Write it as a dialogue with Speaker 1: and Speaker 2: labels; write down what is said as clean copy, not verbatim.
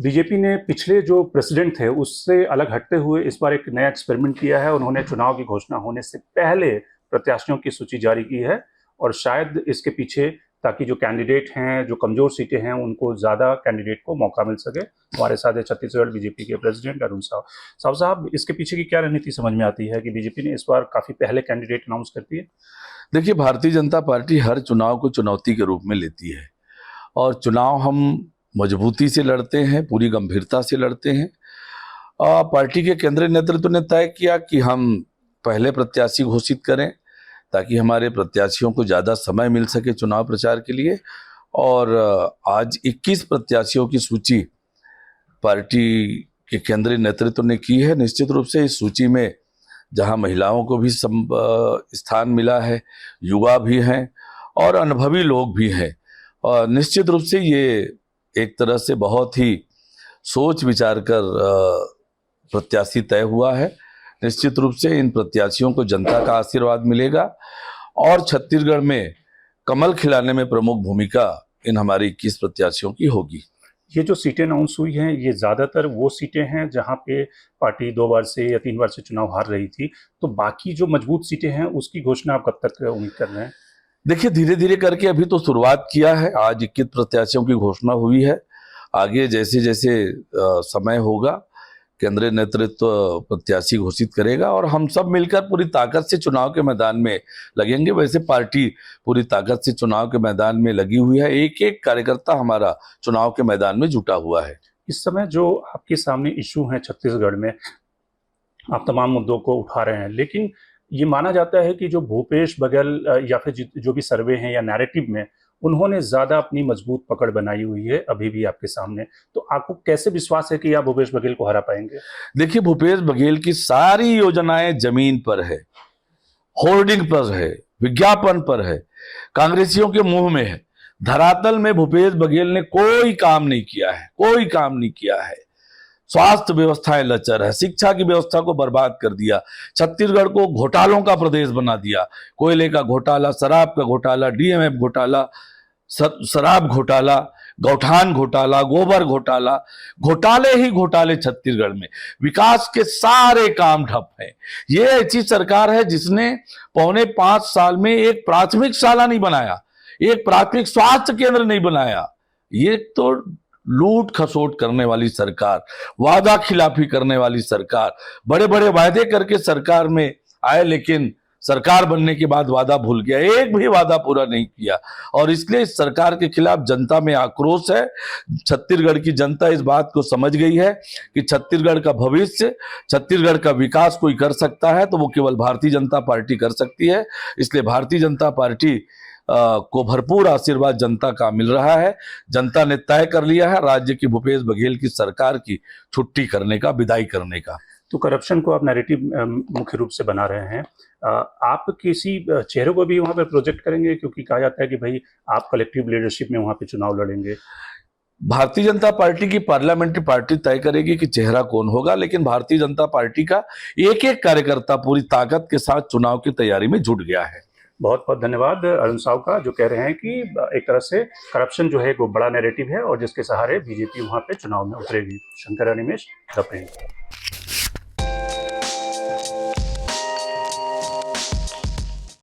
Speaker 1: BJP ने पिछले जो प्रेसिडेंट थे उससे अलग हटते हुए इस बार एक नया एक्सपेरिमेंट किया है। उन्होंने चुनाव की घोषणा होने से पहले प्रत्याशियों की सूची जारी की है और शायद इसके पीछे ताकि जो कैंडिडेट हैं, जो कमजोर सीटें हैं, उनको ज्यादा कैंडिडेट को मौका मिल सके। हमारे साथ है छत्तीसगढ़ बीजेपी के प्रेसिडेंट अरुण साहब। इसके पीछे की क्या रणनीति समझ में आती है कि बीजेपी ने इस बार काफी पहले कैंडिडेट अनाउंस कर दिए?
Speaker 2: देखिए, भारतीय जनता पार्टी हर चुनाव को चुनौती के रूप में लेती है और चुनाव हम मजबूती से लड़ते हैं, पूरी गंभीरता से लड़ते हैं। पार्टी के केंद्रीय नेतृत्व ने तय किया कि हम पहले प्रत्याशी घोषित करें ताकि हमारे प्रत्याशियों को ज़्यादा समय मिल सके चुनाव प्रचार के लिए। और आज 21 प्रत्याशियों की सूची पार्टी के केंद्रीय नेतृत्व ने की है। निश्चित रूप से इस सूची में जहां महिलाओं को भी स्थान मिला है, युवा भी हैं और अनुभवी लोग भी हैं। और निश्चित रूप से ये एक तरह से बहुत ही सोच विचार कर प्रत्याशी तय हुआ है। निश्चित रूप से इन प्रत्याशियों को जनता का आशीर्वाद मिलेगा और छत्तीसगढ़ में कमल खिलाने में प्रमुख भूमिका इन हमारे 21 प्रत्याशियों की होगी।
Speaker 1: ये जो सीटें अनाउंस हुई हैं, ये ज्यादातर वो सीटें हैं जहां पे पार्टी 2 बार से या 3 बार से चुनाव हार रही थी। तो बाकी जो मजबूत सीटें हैं उसकी घोषणा आप कब तक उम्मीद कर रहे हैं?
Speaker 2: देखिए, धीरे धीरे करके अभी तो शुरुआत किया है। आज 21 प्रत्याशियों की घोषणा हुई है। आगे जैसे जैसे समय होगा केंद्रीय नेतृत्व प्रत्याशी घोषित करेगा और हम सब मिलकर पूरी ताकत से चुनाव के मैदान में लगेंगे। वैसे पार्टी पूरी ताकत से चुनाव के मैदान में लगी हुई है। एक एक कार्यकर्ता हमारा चुनाव के मैदान में जुटा हुआ है।
Speaker 1: इस समय जो आपके सामने इशू हैं छत्तीसगढ़ में, आप तमाम मुद्दों को उठा रहे हैं, लेकिन ये माना जाता है कि जो भूपेश बघेल या फिर जो भी सर्वे हैं या नैरेटिव में, उन्होंने ज्यादा अपनी मजबूत पकड़ बनाई हुई है अभी भी आपके सामने। तो आपको कैसे विश्वास है कि आप भूपेश बघेल को हरा पाएंगे?
Speaker 2: देखिए, भूपेश बघेल की सारी योजनाएं जमीन पर है, होर्डिंग पर है, विज्ञापन पर है, कांग्रेसियों के मुंह में है। धरातल में भूपेश बघेल ने कोई काम नहीं किया है, कोई काम नहीं किया है। स्वास्थ्य व्यवस्थाएं लचर है, शिक्षा की व्यवस्था को बर्बाद कर दिया, छत्तीसगढ़ को घोटालों का प्रदेश बना दिया। कोयले का घोटाला, शराब का घोटाला, डीएमएफ घोटाला, शराब घोटाला, गौठान घोटाला, गोबर घोटाला, घोटाले ही घोटाले छत्तीसगढ़ में। विकास के सारे काम ठप हैं। ये ऐसी सरकार है जिसने 5.25 साल में एक प्राथमिक शाला नहीं बनाया, एक प्राथमिक स्वास्थ्य केंद्र नहीं बनाया। ये तो लूट खसोट करने वाली सरकार, वादा खिलाफी करने वाली सरकार, बड़े बड़े वादे करके सरकार में आए लेकिन सरकार बनने के बाद वादा भूल गया, एक भी वादा पूरा नहीं किया। और इसलिए इस सरकार के खिलाफ जनता में आक्रोश है। छत्तीसगढ़ की जनता इस बात को समझ गई है कि छत्तीसगढ़ का भविष्य, छत्तीसगढ़ का विकास कोई कर सकता है तो वो केवल भारतीय जनता पार्टी कर सकती है। इसलिए भारतीय जनता पार्टी को भरपूर आशीर्वाद जनता का मिल रहा है। जनता ने तय कर लिया है राज्य की भूपेश बघेल की सरकार की छुट्टी करने का, विदाई करने का।
Speaker 1: तो करप्शन को आप नैरेटिव मुख्य रूप से बना रहे हैं। आप किसी चेहरे को भी वहां पर प्रोजेक्ट करेंगे, क्योंकि कहा जाता है कि भाई आप कलेक्टिव लीडरशिप में वहां पे चुनाव लड़ेंगे?
Speaker 2: भारतीय जनता पार्टी की पार्लियामेंट्री पार्टी तय करेगी कि चेहरा कौन होगा, लेकिन भारतीय जनता पार्टी का एक एक कार्यकर्ता पूरी ताकत के साथ चुनाव की तैयारी में जुट गया है।
Speaker 1: बहुत बहुत धन्यवाद अरुण साहू का, जो कह रहे हैं कि एक तरह से करप्शन जो है वो बड़ा नैरेटिव है और जिसके सहारे बीजेपी वहां पे चुनाव में उतरेगी। Shankar Animesh, the print.